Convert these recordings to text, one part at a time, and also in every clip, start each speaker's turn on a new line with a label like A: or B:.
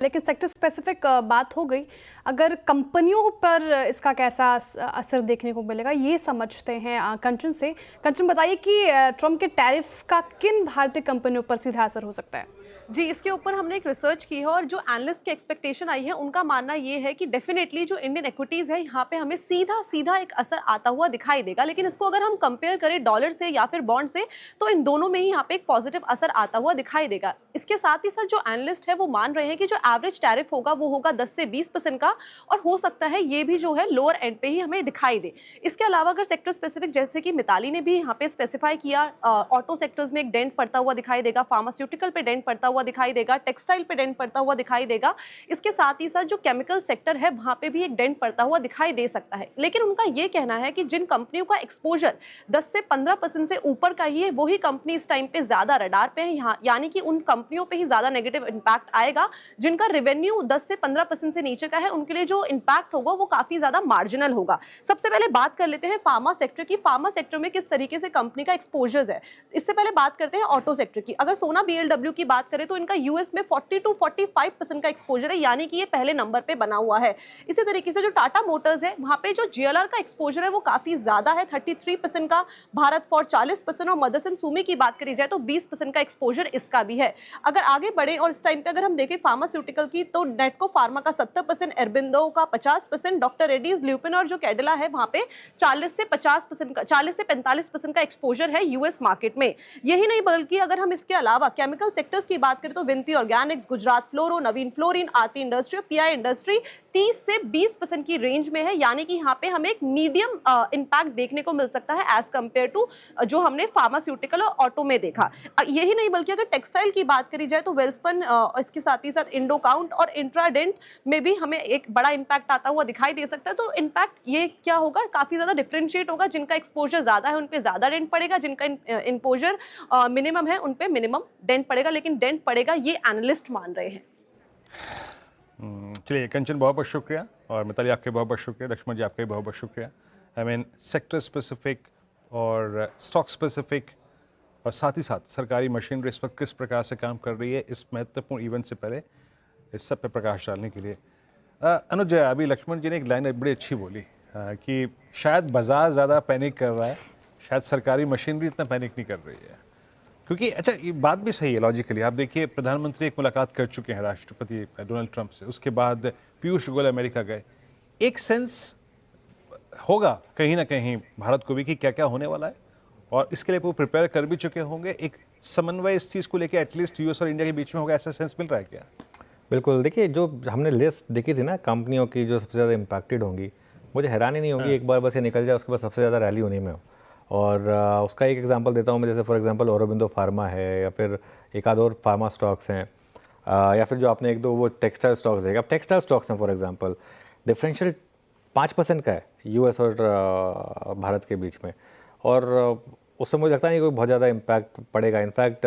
A: लेकिन sector specific बात हो गई, अगर कंपनियों पर इसका कैसा असर देखने को मिलेगा ये समझते हैं कंचन से। कंचन, बताइए कि ट्रम्प के टैरिफ का किन भारतीय कंपनियों पर सीधा असर हो सकता है?
B: जी, इसके ऊपर हमने एक रिसर्च की है और जो एनालिस्ट की एक्सपेक्टेशन आई है उनका मानना ये है कि डेफिनेटली जो इंडियन इक्विटीज़ है यहाँ पे हमें सीधा एक असर आता हुआ दिखाई देगा। लेकिन इसको अगर हम कंपेयर करें डॉलर से या फिर बॉन्ड से, तो इन दोनों में ही यहाँ पे एक पॉजिटिव असर आता हुआ दिखाई देगा। इसके साथ ही साथ जो एनालिस्ट है वो मान रहे हैं कि जो एवरेज टैरिफ होगा वो होगा 10 से 20% का, और हो सकता है ये भी जो है लोअर एंड पे ही हमें दिखाई दे। इसके अलावा अगर सेक्टर स्पेसिफिक, जैसे कि मिताली ने भी यहाँ पे स्पेसिफाई किया, ऑटो सेक्टर्स में एक डेंट पड़ता हुआ दिखाई देगा, फार्मास्यूटिकल पे डेंट पड़ता हुआ दिखाई देगा, टेक्सटाइल पे डेंट पड़ता हुआ दिखाई देगा। इसके साथ ही साथ जो केमिकल सेक्टर है वहां पे भी एक डेंट पड़ता हुआ दिखाई दे सकता है। लेकिन उनका ये कहना है कि जिन कंपनियों का एक्सपोजर 10 से 15% से ऊपर का ही है, वही कंपनी इस टाइम पे ज्यादा रडार पे है, यहाँ यानी कि उन कंपनियों पे ही ज्यादा नेगेटिव इंपैक्ट आएगा। जिनका रेवेन्यू 10 से 15% से नीचे का है, उनके लिए जो इंपैक्ट होगा वो काफी ज्यादा मार्जिनल होगा। सबसे पहले बात कर लेते हैं फार्मा सेक्टर की। फार्मा सेक्टर में किस तरीके से कंपनी का एक्सपोजर है, इससे पहले बात करते हैं ऑटो सेक्टर की। अगर सोना बीएलडब्ल्यू की बात करें तो इनका यूएस में 40 to 45% का एक्सपोजर है, यानी कि ये पहले नंबर पे बना हुआ है। इसी तरीके से जो टाटा मोटर्स है वहां पे जो जीएलआर का एक्सपोजर है वो काफी ज्यादा है, 33% का, भारत फॉर 40%, और मदरसन सुमी की बात करी जाए तो 20% का एक्सपोजर इसका भी है। अगर आगे बढ़े और इस टाइम पे अगर हम देखें फार्मास्यूटिकल की, तो नेटको फार्मा का 70%, एरबिंदो का 50%, डॉक्टर रेड्डीज, ल्यूपिन और जो कैडिला है वहां पे 40 से 45% का एक्सपोजर है यूएस मार्केट में। यही नहीं बल्कि अगर हम इसके अलावा केमिकल सेक्टर्स की बात करें तो विनती ऑर्गेनिक्स, गुजरात फ्लोरो, नवीन फ्लोरिन, आरती इंडस्ट्री और पीआई इंडस्ट्री 30 से 20% की रेंज में है, यानी कि यहाँ पे हमें एक मीडियम इंपैक्ट देखने को मिल सकता है एज कंपेयर टू जो हमने फार्मास्यूटिकल और ऑटो में देखा। यही नहीं बल्कि अगर टेक्सटाइल की बात करी जाए तो वेल्सपन, इसके साथ ही साथ इंडोकाउंट और इंट्राडेंट में भी हमें एक बड़ा इंपैक्ट आता हुआ दिखाई दे सकता है। तो इनपैक्ट ये क्या होगा, काफी ज्यादा डिफरेंशिएट होगा। जिनका एक्सपोजर ज्यादा है उन पे ज्यादा डेंट पड़ेगा, जिनका एक्सपोजर मिनिमम है उन पे मिनिमम डेंट पड़ेगा, लेकिन डेंट पड़ेगा ये एनालिस्ट मान रहे हैं।
C: चलिए कंचन, बहुत बहुत शुक्रिया, और मिताली आपके बहुत बहुत शुक्रिया, लक्ष्मण जी आपके बहुत बहुत शुक्रिया। आई मीन सेक्टर स्पेसिफिक और स्टॉक स्पेसिफिक और साथ ही साथ सरकारी मशीनरी इस वक्त किस प्रकार से काम कर रही है, इस महत्वपूर्ण इवेंट से पहले इस सब पे प्रकाश डालने के लिए अनुज, अभी लक्ष्मण जी ने एक लाइन बड़ी अच्छी बोली कि शायद बाजार ज़्यादा पैनिक कर रहा है, शायद सरकारी मशीनरी इतना पैनिक नहीं कर रही है। क्योंकि अच्छा, ये बात भी सही है लॉजिकली। आप देखिए, प्रधानमंत्री एक मुलाकात कर चुके हैं राष्ट्रपति डोनाल्ड ट्रंप से, उसके बाद पीयूष गोयल अमेरिका गए। एक सेंस होगा कहीं ना कहीं भारत को भी कि क्या क्या होने वाला है, और इसके लिए वो प्रिपेयर कर भी चुके होंगे। एक समन्वय इस चीज़ को लेकर एटलीस्ट यूएस और इंडिया के बीच में होगा, ऐसा सेंस मिल रहा है क्या?
D: बिल्कुल, देखिए जो हमने लिस्ट देखी थी ना कंपनियों की जो सबसे ज़्यादा इम्पैक्टेड होंगी, मुझे हैरानी नहीं होगी एक बार बस ये निकल जाए उसके बाद सबसे ज़्यादा रैली होने में हो। और उसका एक एग्जांपल देता हूँ मैं, जैसे फॉर एग्जांपल औरोबिंदो फार्मा है, या फिर एक आध और फार्मा स्टॉक्स हैं, या फिर जो आपने एक दो वो टेक्सटाइल स्टॉक्स देगा। अब टेक्सटाइल स्टॉक्स हैं फॉर एग्जांपल, डिफरेंशियल 5% का है यूएस और भारत के बीच में, और उससे मुझे लगता नहीं कोई बहुत ज़्यादा इम्पैक्ट पड़ेगा। इनफैक्ट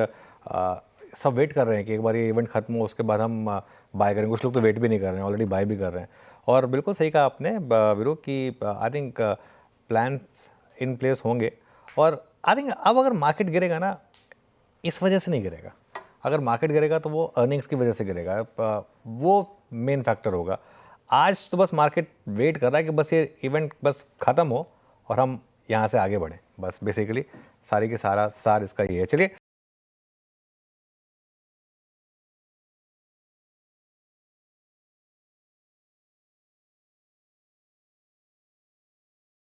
D: सब वेट कर रहे हैं कि एक बार ये इवेंट खत्म हो उसके बाद हम बाय करेंगे। कुछ लोग तो वेट भी नहीं कर रहे हैं, ऑलरेडी बाय भी कर रहे हैं। और बिल्कुल सही कहा आपने वीरू कि I think plans in place होंगे, और आई थिंक अब अगर मार्केट गिरेगा ना, इस वजह से नहीं गिरेगा। अगर मार्केट गिरेगा तो वो अर्निंग्स की वजह से गिरेगा, वो मेन फैक्टर होगा। आज तो बस मार्केट वेट कर रहा है कि बस ये इवेंट बस ख़त्म हो और हम यहाँ से आगे बढ़ें, बस बेसिकली सारी के सारा सार इसका ये है। चलिए।